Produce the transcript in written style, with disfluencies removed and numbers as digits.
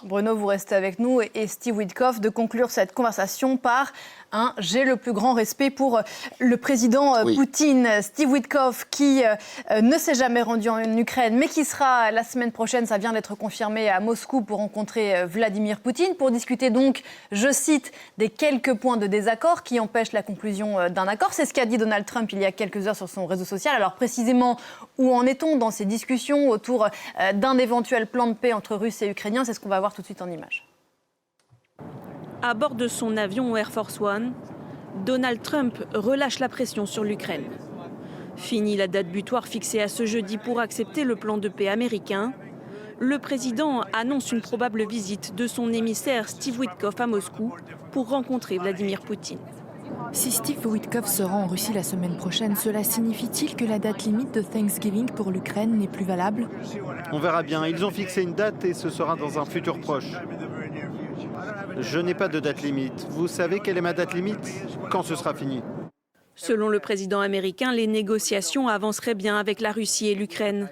Bruno, vous restez avec nous et Steve Witkoff de conclure cette conversation par un « j'ai le plus grand respect pour le président Poutine ». Steve Witkoff qui ne s'est jamais rendu en Ukraine mais qui sera la semaine prochaine, ça vient d'être confirmé, à Moscou pour rencontrer Vladimir Poutine pour discuter donc, je cite, des quelques points de désaccord qui empêchent la conclusion d'un accord. C'est ce qu'a dit Donald Trump il y a quelques heures sur son réseau social. Alors précisément, où en est-on dans ces discussions autour d'un éventuel plan de paix entre Russes et Ukrainiens? C'est ce qu'on va voir tout de suite en images. À bord de son avion Air Force One, Donald Trump relâche la pression sur l'Ukraine. Fini la date butoir fixée à ce jeudi pour accepter le plan de paix américain. Le président annonce une probable visite de son émissaire Steve Witkoff à Moscou pour rencontrer Vladimir Poutine. Si Steve Witkoff se rend en Russie la semaine prochaine, cela signifie-t-il que la date limite de Thanksgiving pour l'Ukraine n'est plus valable? On verra bien. Ils ont fixé une date et ce sera dans un futur proche. Je n'ai pas de date limite. Vous savez quelle est ma date limite? Quand ce sera fini? Selon le président américain, les négociations avanceraient bien avec la Russie et l'Ukraine.